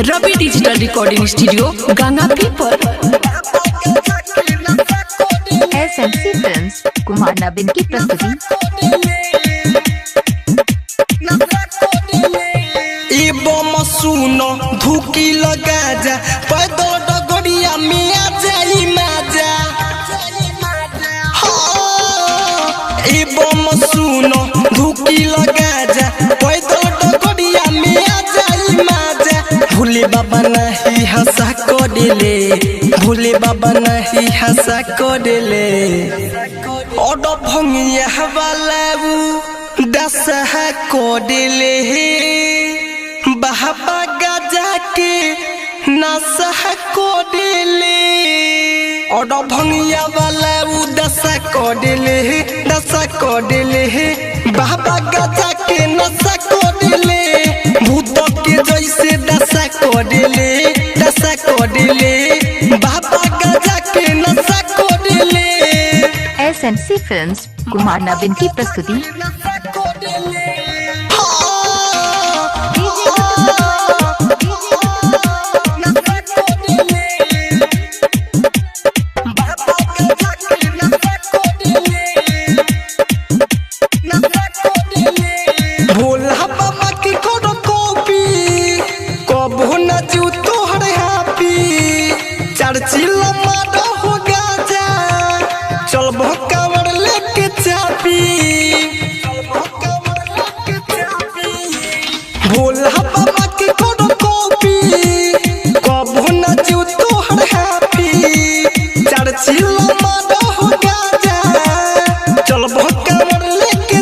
रवि digital recording studio Ganga पीपर। SMC films Kumar नवीन की प्रस्तुति। सुनो धुकी लगा जा पैदल डगड़िया में आ जाई माजा। सुनो धुकी लगा जा पैदल डगड़िया में आ जाई माजा। भोले बाबा नहीं हंसा करेले, भोले बाबा नहीं हंसा करेले। और भंगिया वाला दशा करेले बाबा गजा के नशा करेले। और भंगिया वाला दशा करेले, दशा करेले बाबा गजा के नशा करेले। भूत के जैसे दशा करेले, दशा करेले बाबा गजा के नशा करेले। एसएमसी फिल्म्स कुमार नवीन की प्रस्तुति। भोला बाबा की करो कॉपी कबो न जीव तोहर हैप्पी। चर्चिल मारो हो गाजा चलबो कांवर लेके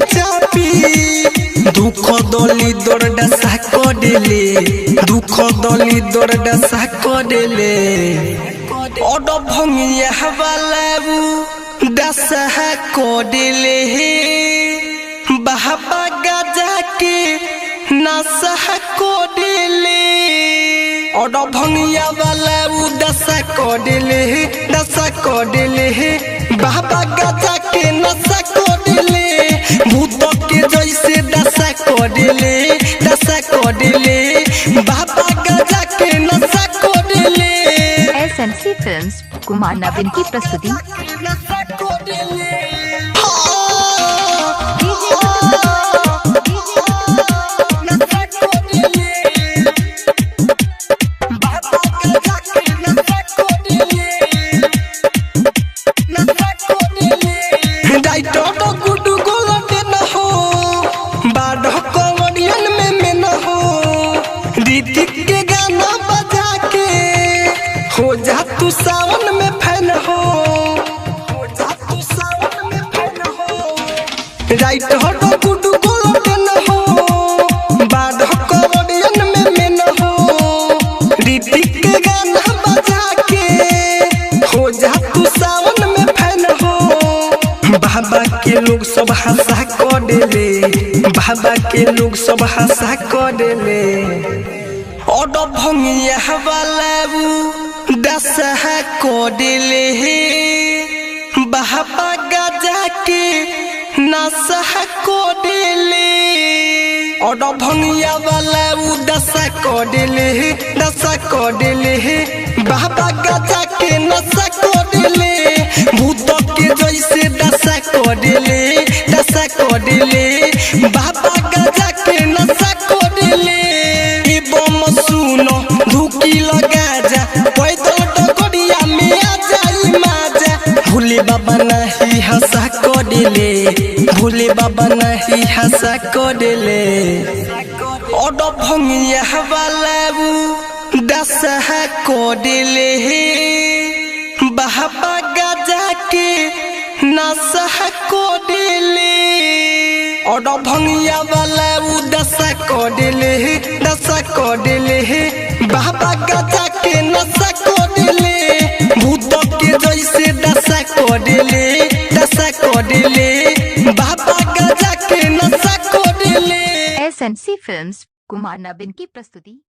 चापी। दुख दली दौड़ डसा करेले, दुख दली दौड़ डसा करेले। और भंगिया वाला दशा करेले बाबा गजा के नशा करेले। और भंगिया वाला दशा करेले, दशा करेले बाबा गजा के नशा करेले। भूत के जैसे दशा करेले, दशा करेले बाबा गजा के नशा करेले। एसएमसी फिल्म्स कुमार नवीन की प्रस्तुति। के गाना बजा के हो जा तू सावन में फैन हो, हो जा तू सावन में फैन हो। राइट हटो गुड गोल्डन हो बाद कॉमेडियन में मेन हो। ऋतिक के गाना बजा के हो जा तू सावन में फैन हो। बाबा के लोग सब हंसा करेले, बाबा के लोग सब हंसा करेले। और भंगिया वाला दशा करेले बाबा गजा के नशा करेले। और भंगिया वाला दशा करेले, दशा करेले बाबा गजा के नशा करेले। भूत के जैसे दशा करेले, दशा करेले बाबा गजा के नशा करेले। सुनो धुकी लगा जा पैदल डगड़िया में आ जाई माजा। भोले बाबा नहीं हंसा करेले, भोले बाबा नहीं हंसा करेले। और भंगिया वाला दशा करेले बाबा गजा के नशा करेले। और भंगिया वाला दशा करेले, दशा करेले बाबा गजा के नशा करेले। भूत के जैसे दशा करेले, दशा करेले बाबा गजा के नशा करेले। एसएमसी फिल्म्स कुमार नवीन की प्रस्तुति।